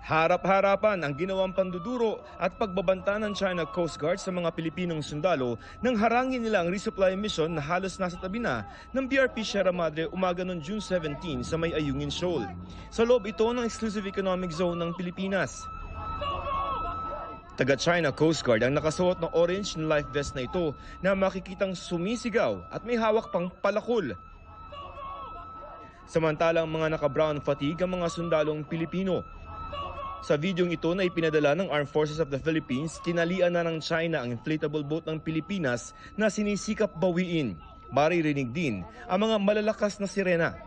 Harap-harapan ang ginawang panduduro at pagbabanta ng China Coast Guard sa mga Pilipinong sundalo nang harangin nila ang resupply mission na halos nasa tabi na ng BRP Sierra Madre umaga noong June 17 sa may Ayungin Shoal. Sa loob ito ng Exclusive Economic Zone ng Pilipinas. Taga-China Coast Guard ang nakasuot ng orange na life vest na ito na makikitang sumisigaw at may hawak pang palakol. Samantalang mga naka-brown fatigue ang mga sundalong Pilipino. Sa videong ito na ipinadala ng Armed Forces of the Philippines, tinalian na ng China ang inflatable boat ng Pilipinas na sinisikap bawiin. Maririnig din ang mga malalakas na sirena.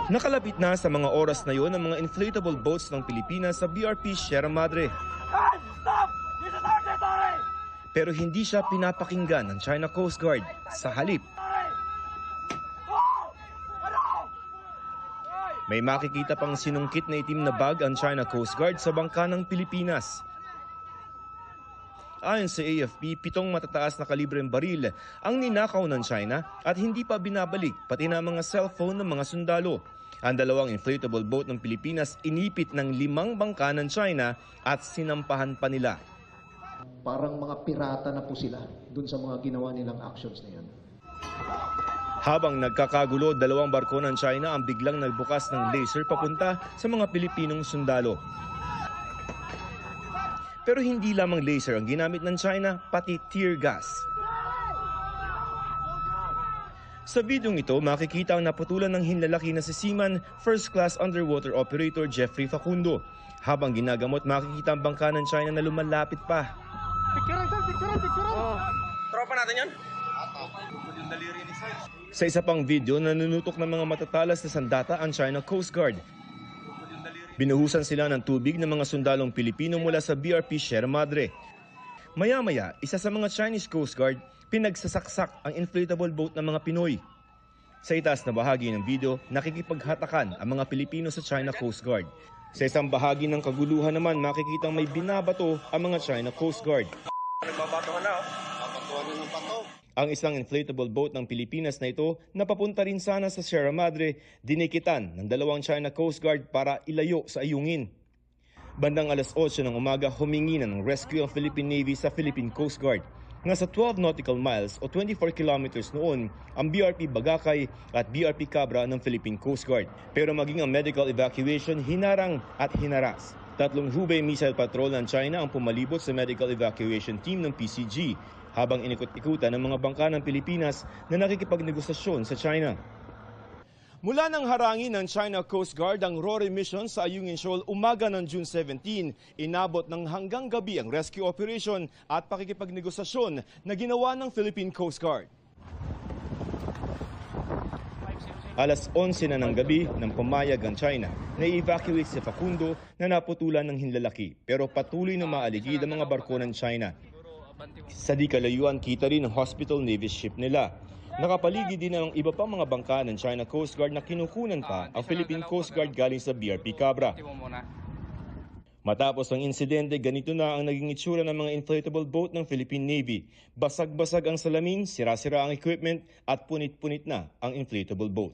Nakalapit na sa mga oras na yon ang mga inflatable boats ng Pilipinas sa BRP Sierra Madre. Pero hindi siya pinapakinggan ng China Coast Guard. Sa halip, may makikita pang sinungkit na itim na bag ang China Coast Guard sa bangka ng Pilipinas. Ayon sa AFP, 7 matataas na kalibreng baril ang ninakaw ng China at hindi pa binabalik, pati na mga cellphone ng mga sundalo. Ang 2 inflatable boat ng Pilipinas inipit ng 5 bangka ng China at sinampahan pa nila. Parang mga pirata na po sila dun sa mga ginawa nilang actions na yan. Habang nagkakagulo, 2 barko ng China ang biglang nagbukas ng laser papunta sa mga Pilipinong sundalo. Pero hindi lamang laser ang ginamit ng China, pati tear gas. Sa videong ito, makikita ang naputulan ng hinlalaki na si Seaman First Class Underwater Operator Jeffrey Facundo. Habang ginagamot, makikita ang bangka ng China na lumalapit pa. Tropa natin yun? Sa isa pang video, nanunutok ng mga matatalas na sandata ang China Coast Guard. Binuhusan sila ng tubig ng mga sundalong Pilipino mula sa BRP Sierra Madre. Maya-maya, isa sa mga Chinese Coast Guard pinagsasaksak ang inflatable boat ng mga Pinoy. Sa itaas na bahagi ng video, nakikipaghatakan ang mga Pilipino sa China Coast Guard. Sa isang bahagi ng kaguluhan naman, makikitang may binabato ang mga China Coast Guard. Nagbabatuhan na, Babatuhan na ng bato. Ang isang inflatable boat ng Pilipinas na ito na papunta rin sana sa Sierra Madre, dinikitan ng 2 China Coast Guard para ilayo sa Ayungin. Bandang alas 8 ng umaga, humingi na ng rescue ang Philippine Navy sa Philippine Coast Guard. Nasa 12 nautical miles o 24 kilometers noon ang BRP Bagakay at BRP Cabra ng Philippine Coast Guard. Pero maging ang medical evacuation, hinarang at hinaras. 3 Hubei missile patrol ng China ang pumalibot sa medical evacuation team ng PCG habang inikot-ikutan ng mga bangka ng Pilipinas na nakikipagnegosasyon sa China. Mula nang harangin ng China Coast Guard ang RORE mission sa Ayungin Shoal umaga ng June 17, inabot ng hanggang gabi ang rescue operation at pakikipagnegosasyon na ginawa ng Philippine Coast Guard. Alas 11 na ng gabi nang pumayag ang China na i-evacuate si Facundo na naputulan ng hinlalaki pero patuloy na maaligid ang mga barko ng China. Sa di kalayuan, kita rin ang hospital Navy ship nila. Nakapaligid din ang iba pang mga bangka ng China Coast Guard na kinukunan pa ang Philippine Coast Guard galing sa BRP Cabra. Matapos ang insidente, ganito na ang naging itsura ng mga inflatable boat ng Philippine Navy. Basag-basag ang salamin, sira-sira ang equipment at punit-punit na ang inflatable boat.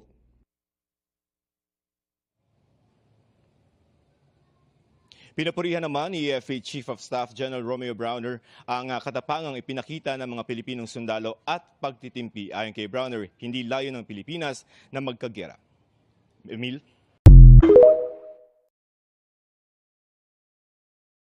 Pinapurihan naman ni EFA Chief of Staff General Romeo Browner ang katapangang ipinakita ng mga Pilipinong sundalo at pagtitimpi. Ayon kay Browner, hindi layo ng Pilipinas na magkagera. Emil?